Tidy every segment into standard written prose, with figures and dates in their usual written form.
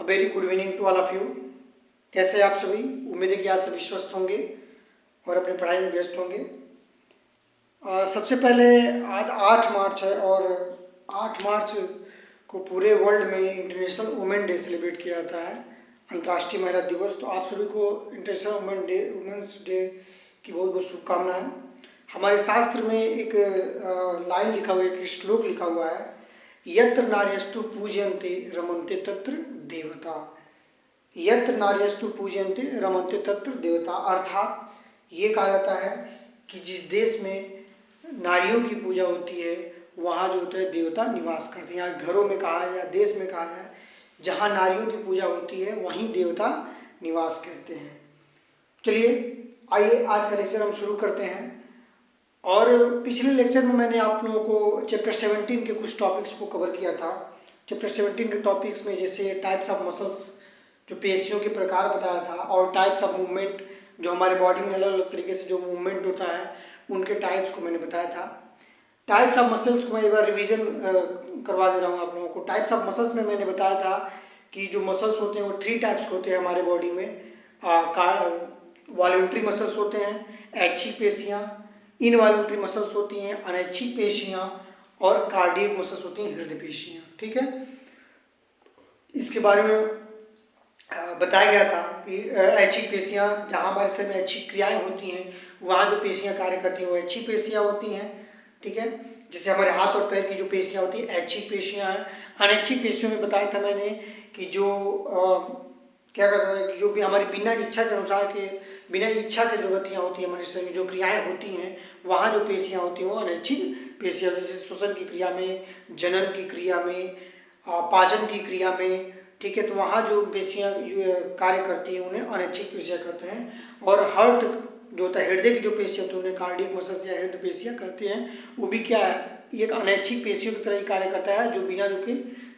Very good evening to all of you. कैसे हैं आप सभी? उम्मीद है कि आप सभी स्वस्थ होंगे और अपनी पढ़ाई में व्यस्त होंगे। सबसे पहले आज 8 मार्च है और 8 मार्च को पूरे वर्ल्ड में इंटरनेशनल वुमेन डे सेलिब्रेट किया जाता है, अंतर्राष्ट्रीय महिला दिवस। तो आप सभी को इंटरनेशनल वुमेन्स डे की बहुत बहुत शुभकामनाएं। हमारे शास्त्र में एक लाइन लिखा हुआ है, एक श्लोक लिखा हुआ है, यत्र नार्यस्तु पूजयन्ते रमन्ते तत्र देवता। यत्र नार्यस्तु पूजयन्ते रमन्ते तत्र देवता, अर्थात ये कहा जाता है कि जिस देश में नारियों की पूजा होती है वहाँ जो होता है देवता निवास करते हैं। यहाँ घरों में कहा है या देश में कहा जाए, जहाँ नारियों की पूजा होती है वहीं देवता निवास करते हैं। चलिए आइए आज का लेक्चर हम शुरू करते हैं। और पिछले लेक्चर में मैंने आप लोगों को चैप्टर 17 के कुछ टॉपिक्स को कवर किया था। चैप्टर 17 के टॉपिक्स में जैसे टाइप्स ऑफ मसल्स, जो पेशियों के प्रकार बताया था, और टाइप्स ऑफ मूवमेंट, जो हमारे बॉडी में अलग अलग तरीके से जो मूवमेंट होता है उनके टाइप्स को मैंने बताया था। टाइप्स ऑफ मसल्स को मैं एक बार रिविजन करवा दे रहा हूँ आप लोगों को। टाइप्स ऑफ मसल्स में मैंने बताया था कि जो मसल्स होते हैं वो 3 टाइप्स के होते हैं हमारे बॉडी में। वॉल्यूंटरी मसल्स होते हैं, ऐच्छिक पेशियाँ, इनवॉल्यूंटरी मसल्स होती हैं अनैच्छिक पेशियाँ, और कार्डियक मसल्स होती हैं हृदय पेशियाँ। ठीक है, इसके बारे में बताया गया था कि ऐच्छिक पेशियाँ, जहाँ हमारे शरीर में ऐच्छिक क्रियाएं होती हैं वहाँ जो पेशियाँ कार्य करती हैं वो ऐच्छिक पेशियाँ होती हैं। ठीक है, जैसे हमारे हाथ और पैर की जो पेशियाँ होती हैं ऐच्छिक पेशियाँ हैं। अनैच्छिक पेशियों में बताया था मैंने कि जो क्या कहता है कि जो भी हमारी बिना इच्छा के अनुसार के, बिना इच्छा के जो गतियाँ होती हैं हमारे शरीर में, जो क्रियाएं होती हैं वहाँ जो पेशियाँ होती हैं वो अनैच्छिक पेशियाँ, जैसे श्वसन की क्रिया में, जनन की क्रिया में, पाचन की क्रिया में। ठीक है, तो वहाँ जो पेशियाँ कार्य करती हैं उन्हें अनैच्छिक पेशियाँ कहते हैं। और हार्ट जो होता है, हृदय की जो पेशियाँ होती है उन्हें कार्डियक मसल्स या हृदय पेशियाँ करते हैं। वो भी क्या है, एक अनैच्छिक पेशियों की तरह ही कार्य करता है, जो बिना रुके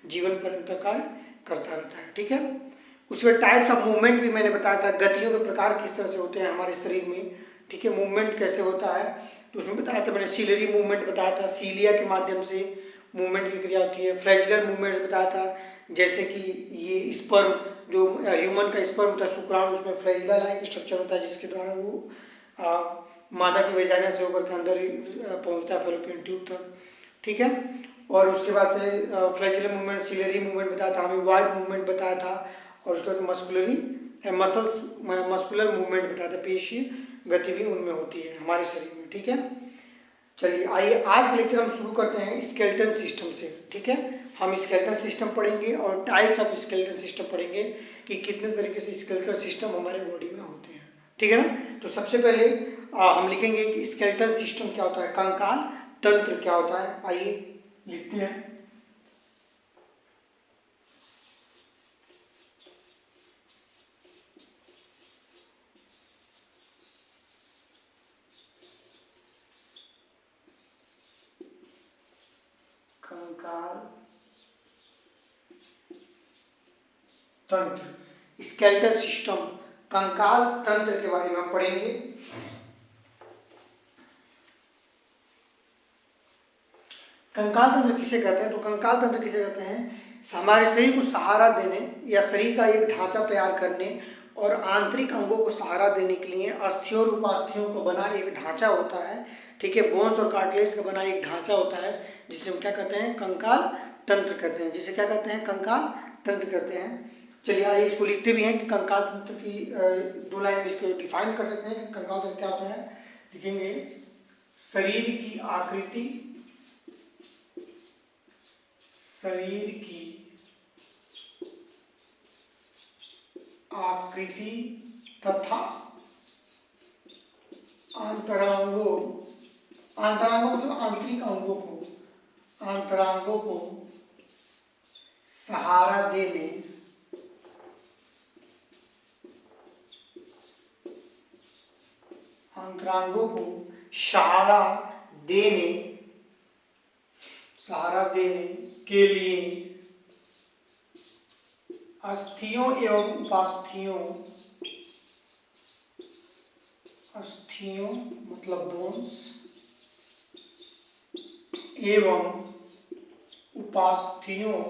जीवन पर्यंत कार्य करता रहता है। ठीक है, उसमें टाइप्स ऑफ मूवमेंट भी मैंने बताया था, गतियों के प्रकार किस तरह से होते हैं हमारे शरीर में। ठीक है, मूवमेंट कैसे होता है तो उसमें बताया था मैंने, सीलरी मूवमेंट बताया था, सीलिया के माध्यम से मूवमेंट की क्रिया होती है। फ्लैजुलर मूवमेंट्स बताया था, जैसे कि ये स्पर्म, जो ह्यूमन का स्पर्म होता है, शुक्राणु, उसमें फ्लैजुला लाइक स्ट्रक्चर होता है जिसके द्वारा वो मादा की वेजाइना से होकर के अंदर पहुंचता है फैलोपियन ट्यूब तक। ठीक है, और उसके बाद से फ्लैजुलर मूवमेंट, सीलरी मूवमेंट बताया था हमें, वाइड मूवमेंट बताया था, और उसके बाद मस्कुलर मूवमेंट बताया था, पेशीय गति भी उनमें होती है हमारे शरीर में। ठीक है, चलिए आइए आज का लेक्चर हम शुरू करते हैं स्केलेटल सिस्टम से। ठीक है, हम स्केलेटल सिस्टम पढ़ेंगे और टाइप्स ऑफ स्केलेटल सिस्टम पढ़ेंगे कि कितने तरीके से स्केलेटल सिस्टम हमारे बॉडी में होते हैं। ठीक है ना, तो सबसे पहले हम लिखेंगे कि स्केलेटल सिस्टम क्या होता है, कंकाल तंत्र क्या होता है। आइए लिखते हैं। कंकाल तंत्र, स्केलेटल सिस्टम, कंकाल तंत्र के बारे में हम पढ़ेंगे। कंकाल तंत्र किसे कहते हैं, तो कंकाल तंत्र किसे कहते हैं, हमारे शरीर को सहारा देने या शरीर का एक ढांचा तैयार करने और आंतरिक अंगों को सहारा देने के लिए अस्थियों और उपास्थियों को बना एक ढांचा होता है। ठीक है, बोन्स और कार्टिलेज का बना एक ढांचा होता है जिसे हम क्या कहते हैं, कंकाल तंत्र कहते हैं, जिसे क्या कहते हैं, कंकाल तंत्र कहते हैं। चलिए आइए इसको लिखते भी हैं कि कंकाल तंत्र की 2 लाइन में इसको डिफाइन कर सकते हैं कि कंकाल तंत्र क्या होता है। लिखेंगे, शरीर की आकृति, शरीर की आकृति तथा अंतरांगों, अंतरांगों मतलब आंतरिक अंगों को, अंतरांगों को सहारा देने, अंतरांगों को सहारा देने, सहारा देने के लिए अस्थियों एवं उपास्थियों, अस्थियों मतलब बोन्स, एवं उपास्थियों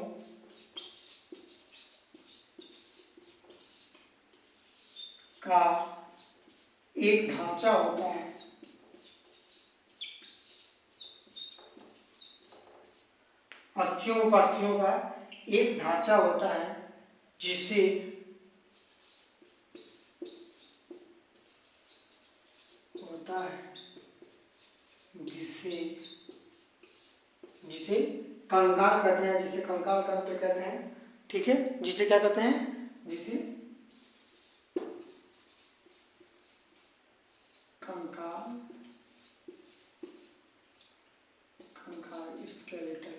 का एक ढांचा होता है, अस्थियों उपास्थियों का एक ढांचा होता है जिसे जिसे जिसे कंकाल कहते हैं, जिसे कंकाल तंत्र कहते हैं। ठीक है, जिसे क्या कहते हैं, जिसे कंकाल स्केलेटल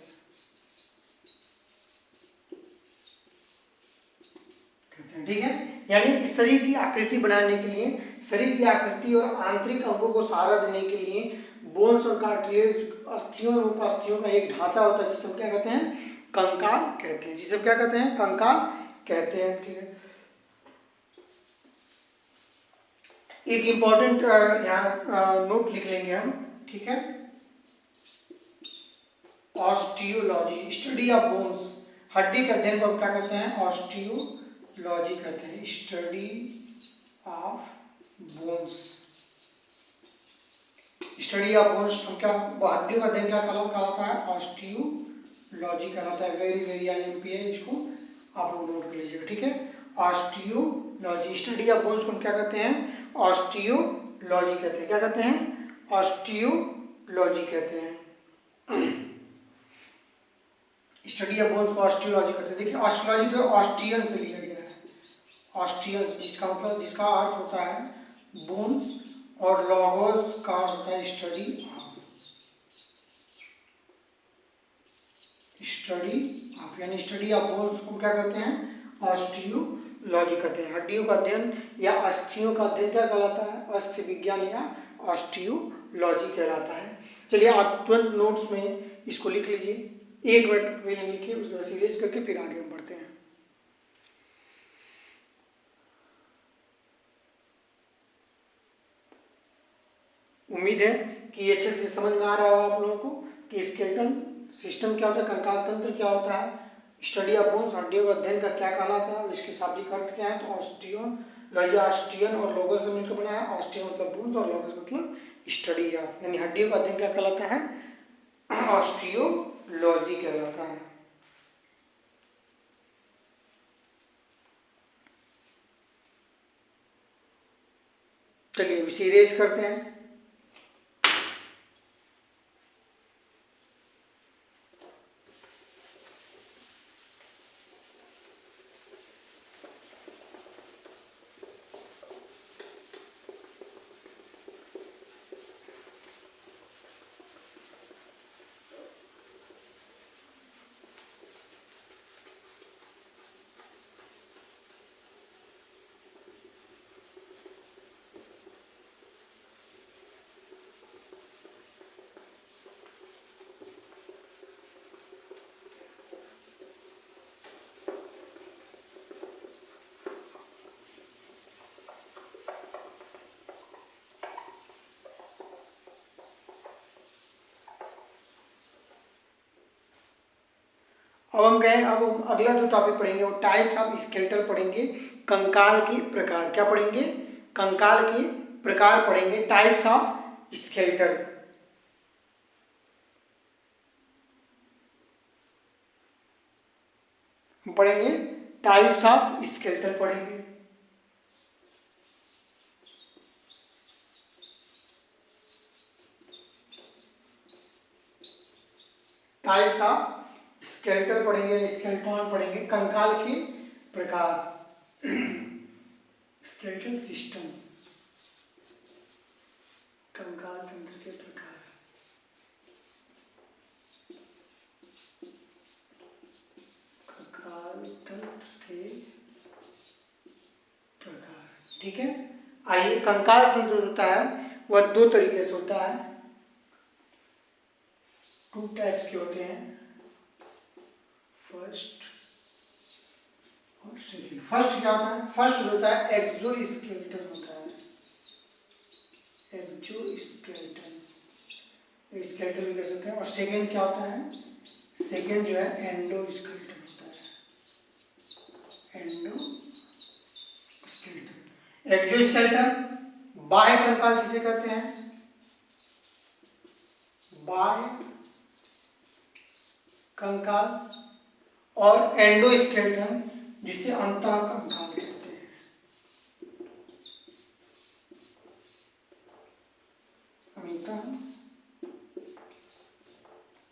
कहते हैं। ठीक है, यानी इस शरीर की आकृति बनाने के लिए, शरीर की आकृति और आंतरिक अंगों को सहारा देने के लिए बोन्स और कार्टिलेज, अस्थियों और उपास्थियों का एक ढांचा होता है जिसे हम क्या कहते हैं, कंकाल कहते हैं, जिसे हम क्या कहते हैं, कंकाल कहते हैं। ठीक है, एक इंपॉर्टेंट यहाँ नोट लिख लेंगे हम। ठीक है, ऑस्टियोलॉजी, स्टडी ऑफ बोन्स, हड्डी के अध्ययन को हम क्या कहते हैं, ऑस्टियोलॉजी कहते हैं, study of bones. Study of bones हम क्या, हड्डियों का अध्ययन क्या कहलाता है, ऑस्टियोलॉजी कहलाता है। वेरी वेरी IMP है, इसको आप लोग नोट कर लीजिएगा। ठीक है, ऑस्टियोलॉजी, स्टडी ऑफ बोन्स को हम क्या कहते हैं, ऑस्टियोलॉजी कहते हैं। क्या कहते हैं, ऑस्टियोलॉजी कहते हैं। स्टडी ऑफ बोन्स को ऑस्टियोलॉजी कहते हैं। देखिए, ऑस्टियोलॉजी तो ऑस्टियन से लिया गया है, ऑस्टियंस, जिसका मतलब, जिसका अर्थ होता है बोन्स, और लॉगोस का होता है स्टडी ऑफ, यानी स्टडी ऑफ बोन्स को क्या कहते हैं, ऑस्टियोलॉजी कहते हैं। हड्डियों का अध्ययन या अस्थियों का अध्ययन क्या कहलाता है, अस्थि विज्ञान या ऑस्टियोलॉजी कहलाता है। चलिए, आप तुरंत नोट्स में इसको लिख लीजिए, 1 मिनट में लिखिए, उसके बाद सीरीज करके फिर आगे हम बढ़ते हैं। उम्मीद है कि अच्छे से समझ में आ रहा होगा आप लोगों को कि स्केलेटल सिस्टम क्या होता है, कंकाल तंत्र क्या होता है, स्टडी ऑफ बोन्स, हड्डियों का अध्ययन का क्या कहलाता है और इसके शाब्दिक अर्थ क्या है। तो ऑस्टियोलॉजी, ऑस्टियन और लोगोस से मिलकर बना है। ऑस्टियन मतलब बोन्स और लोगस मतलब स्टडी ऑफ, यानी हड्डियों का अध्ययन क्या कहलाता है, ऑस्टियोलॉजी कहलाता है। चलिए अभी सीरीज करते हैं। अब हम गए, अब हम अगला जो टॉपिक पढ़ेंगे वो टाइप्स ऑफ स्केलेटल पढ़ेंगे, कंकाल के प्रकार। क्या पढ़ेंगे, कंकाल के प्रकार पढ़ेंगे, टाइप्स ऑफ स्केलेटल। पढ़ेंगे टाइप्स ऑफ स्केलेटल पढ़ेंगे। टाइप्स ऑफ स्केलेटल पढ़ेंगे, स्केलेटन पढ़ेंगे, कंकाल के प्रकार, स्केलेटल सिस्टम, कंकाल तंत्र के प्रकार। कंकाल तंत्र के प्रकार। ठीक है, आइए, कंकाल तंत्र होता है वह 2 तरीके से होता है, 2 टाइप्स के होते हैं, फर्स्ट और सेकंड। फर्स्ट क्या होता है, फर्स्ट होता है एक्सोस्केलेटन होता है, एक्सोस्केलेटन, स्केलेटन भी कह सकते हैं। और सेकंड क्या होता है, सेकंड जो है एंडोस्केलेटन होता है, एंडोस्केलेटन। एक्सोस्केलेटन बाह्य कंकाल जिसे कहते हैं, बाह्य कंकाल, और एंडोस्केलेटन जिसे अंतः कंकाल कहते हैं, अंतः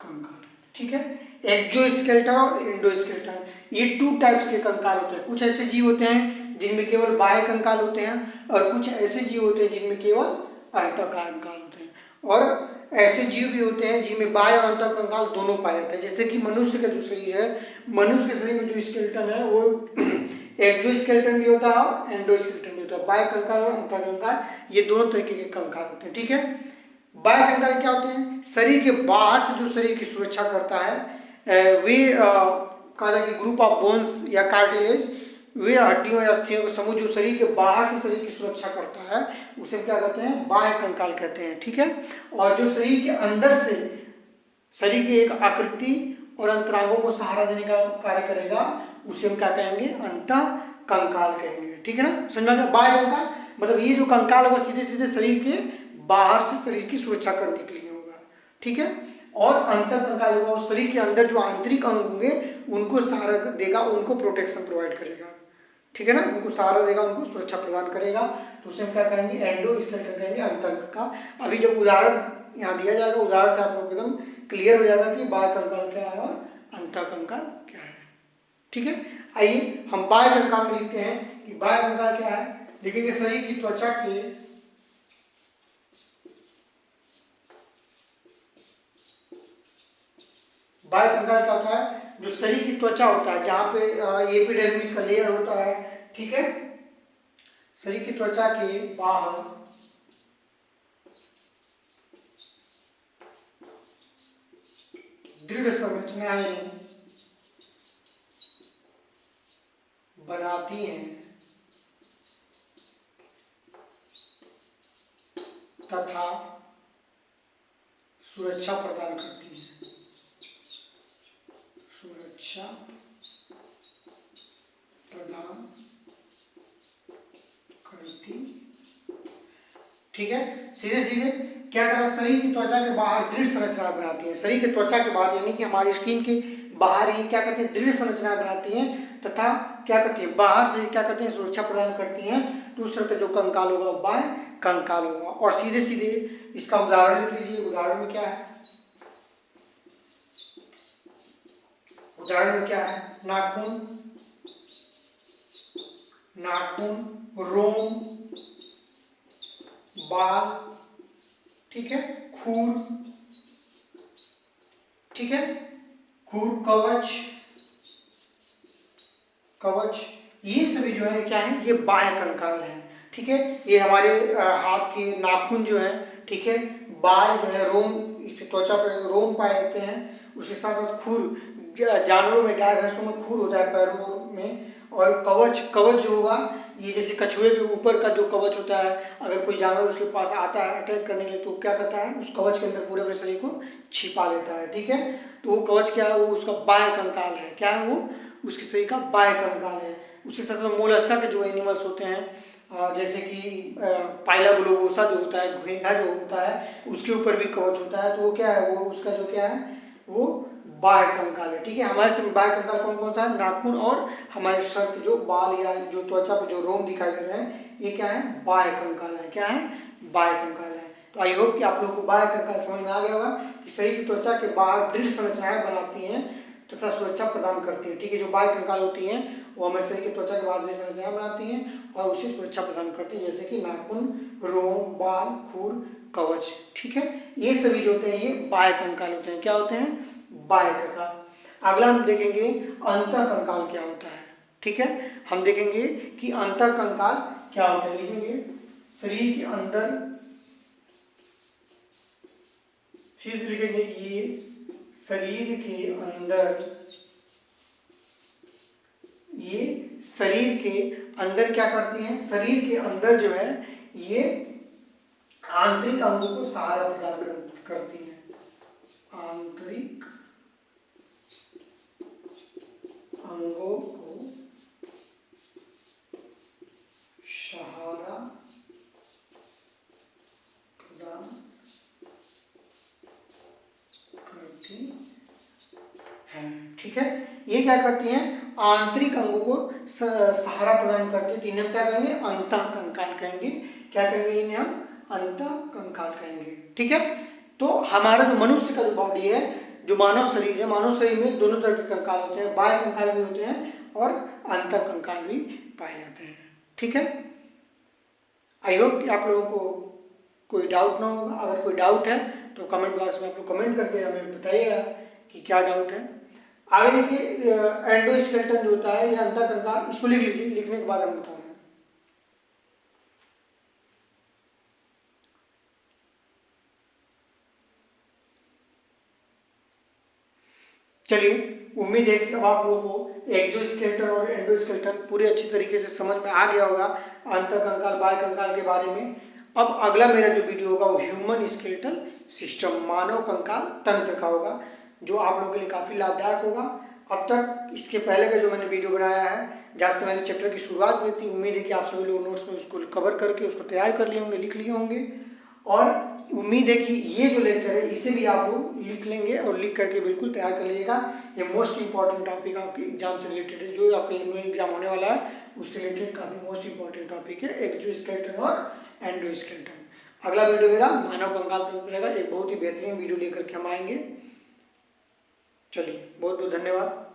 कंकाल। ठीक है, एक्सोस्केलेटन और एंडोस्केलेटन ये 2 टाइप्स के कंकाल होते हैं। कुछ ऐसे जीव होते हैं जिनमें केवल बाह्य कंकाल होते हैं और कुछ ऐसे जीव होते हैं जिनमें केवल अंतः कंकाल होते हैं, और ऐसे जीव भी होते हैं जिनमें बाह्य और अंतः कंकाल दोनों पाए जाते हैं। जैसे कि मनुष्य का जो शरीर है, मनुष्य के शरीर में जो स्केलेटन है वो एक्सोस्केलेटन भी होता है और एंडोस्केलेटन भी होता है। बाह्य कंकाल और अंतः कंकाल ये दोनों तरीके के कंकाल होते हैं। ठीक है, बाह्य कंकाल क्या होते हैं? शरीर के बाहर से जो शरीर की सुरक्षा करता है, वे कहा जाए कि ग्रुप ऑफ बोन्स या कार्टिलेज, वे हड्डियों या अस्थियों के समूह जो शरीर के बाहर से शरीर की सुरक्षा करता है उसे क्या कहते हैं? बाह्य कंकाल कहते हैं। ठीक है, और जो शरीर के अंदर से शरीर की एक आकृति और अंतरांगों को सहारा देने का कार्य करेगा उसे हम क्या कहेंगे? अंतः कंकाल कहेंगे। ठीक है ना, समझ में आ गया? बाह्य कंकाल मतलब ये जो कंकाल होगा सीधे सीधे शरीर के बाहर से शरीर की सुरक्षा करने के लिए होगा। ठीक है, और अंतर कंकाल होगा उस शरीर के अंदर जो आंतरिक अंग होंगे उनको सहारा देगा, उनको प्रोटेक्शन प्रोवाइड करेगा। ठीक है ना, उनको सहारा देगा, उनको सुरक्षा प्रदान करेगा, तो उसे हम क्या कहेंगे? एंडोस्केलेटन कहेंगे, अंतर का। अभी जब उदाहरण यहाँ दिया जाएगा, उदाहरण से आप लोग एकदम क्लियर हो जाएगा कि बाह्य कंकाल क्या है और अंतः कंकाल क्या है। ठीक है, आइए हम बाह्य कंकाल में लिखते हैं कि बाह्य कंकाल क्या है। देखेंगे शरीर की त्वचा के बाह्य कंकाल क्या होता है? जो शरीर की त्वचा होता है, जहां पे एपिडर्मिस का लेयर होता है। ठीक है, शरीर की त्वचा के बाहर दृढ़ संरचनाएं बनाती हैं तथा सुरक्षा प्रदान करती हैं, सुरक्षा प्रदान करती। ठीक है, सीधे सीधे क्या करा? शरीर की त्वचा के बाहर दृढ़ संरचना बनाती है। शरीर के त्वचा के बाहर यानी कि हमारी स्किन के बाहर ही क्या करती है? दृढ़ संरचना बनाती हैं तथा क्या करती है? बाहर से क्या करती हैं? सुरक्षा प्रदान करती हैं। तो उस तरह का जो कंकाल होगा वो बाह्य कंकाल होगा। और सीधे सीधे इसका उदाहरण लिख लीजिए। उदाहरण में क्या है? उदाहरण में क्या है? नाखून, नाखून, रोम, बाल, ठीक है, खूर, ठीक है, खूर, कवच, कवच, ये सभी जो है क्या है? ये बाह्य कंकाल है। ठीक है, ये हमारे हाथ के नाखून जो है, ठीक है, बाल जो है, रोम, इस त्वचा पर रोम पाए जाते हैं। उसके साथ साथ खूर, जानवरों में गाय भैंसों में खूर होता है पैरों में। और कवच, कवच जो होगा ये जैसे कछुए के ऊपर का जो कवच होता है, अगर कोई जानवर उसके पास आता है अटैक करने के लिए तो क्या करता है? उस कवच के अंदर पूरे अपने शरीर को छिपा लेता है। ठीक है, तो वो कवच क्या है? वो उसका बाह्य कंकाल है। क्या है वो? उसके शरीर का बाह्य कंकाल है। उसी साथ में मोलस्का के जो एनिमल्स होते हैं, जैसे कि पाइला ग्लोबोसा जो होता है, घोंघा जो होता है, उसके ऊपर भी कवच होता है। तो वो क्या है? वो उसका जो क्या है? वो बाह्य कंकाल है। ठीक है, हमारे शरीर में बाह्य कंकाल कौन कौन सा है? नाखून और हमारे शरीर के जो बाल या जो त्वचा पे जो रोम दिखाई दे रहे हैं, ये क्या है? बाह्य कंकाल है। क्या है? बाह्य कंकाल है। तो आई होप कि आप लोगों को बाह्य कंकाल समझ में आ गया होगा कि शरीर की त्वचा के बाहर दृढ़ संरचनाएं बनाती हैं तथा सुरक्षा प्रदान करती है। ठीक है, जो बाह्य कंकाल होती हैं वो हमारे शरीर की त्वचा के बाहर दृढ़ संरचनाएं बनाती हैं और उसे सुरक्षा प्रदान करती है, जैसे कि नाखून, रोम, बाल, खूर, कवच। ठीक है, ये सभी जो होते हैं ये बाह्य कंकाल होते हैं। क्या होते हैं? बाह्य कंकाल। अगला हम देखेंगे अंतः कंकाल क्या होता है। ठीक है, हम देखेंगे कि अंतः कंकाल क्या होता है। लिखेंगे शरीर के अंदर, सीधे लिखेंगे ये शरीर के अंदर, ये शरीर के अंदर क्या करती हैं? शरीर के अंदर जो है ये आंतरिक अंगों को सहारा प्रदान करती हैं। आंतरिक अंगों को सहारा ठीक है। ये क्या करती हैं, आंतरिक अंगों को सहारा प्रदान करती है। तो इन्हें क्या कहेंगे, अंतःकंकाल कहेंगे। क्या कहेंगे इन्हें हम, अंतःकंकाल कहेंगे। ठीक है। तो हमारा जो मनुष्य का जो बॉडी है, जो मानव शरीर है, मानव शरीर में दोनों तरह के कंकाल होते हैं, बाह्य कंकाल भी होते हैं और अंतःकंकाल भी पाए जाते हैं। ठीक है। आई होप कि आप लोगों को कोई डाउट ना होगा। अगर कोई डाउट है तो कमेंट बॉक्स में आप लोग कमेंट करके हमें बताइएगा कि क्या डाउट है। आगे देखिए, एंडोस्केलेटन जो होता है या अंतःकंकाल, इसको लिख लीजिए, लिखने के बाद हम बता रहे हैं। चलिए, उम्मीद है कि अब आप लोगों को एक्सोस्केलेटन और एंडोस्केलेटन पूरे अच्छी तरीके से समझ में आ गया होगा, अंतःकंकाल बाह्य कंकाल के बारे में। अब अगला मेरा जो वीडियो होगा वो ह्यूमन स्केलेटल सिस्टम, मानव कंकाल तंत्र का होगा, जो आप लोगों के लिए काफ़ी लाभदायक होगा। अब तक इसके पहले का जो मैंने वीडियो बनाया है, जहाँ से मैंने चैप्टर की शुरुआत की थी, उम्मीद है कि आप सभी लोग नोट्स में उसको कवर करके उसको तैयार कर लिए होंगे, लिख लिए होंगे। और उम्मीद है कि ये जो लेक्चर है इसे भी आप लोग लिख लेंगे और लिख करके बिल्कुल तैयार कर लीजिएगा। ये मोस्ट इंपॉर्टेंट टॉपिक आपके एग्जाम से रिलेटेड है, जो आपका एग्जाम होने वाला है उससे रिलेटेड काफ़ी मोस्ट इंपॉर्टेंट टॉपिक है, एक्सोस्केलेटन और एंडोस्केलेटन। अगला वीडियो मेरा मानव कंकाल तंत्र रहेगा, एक बहुत ही बेहतरीन वीडियो लेकर के हम आएंगे। चलिए, बहुत बहुत धन्यवाद।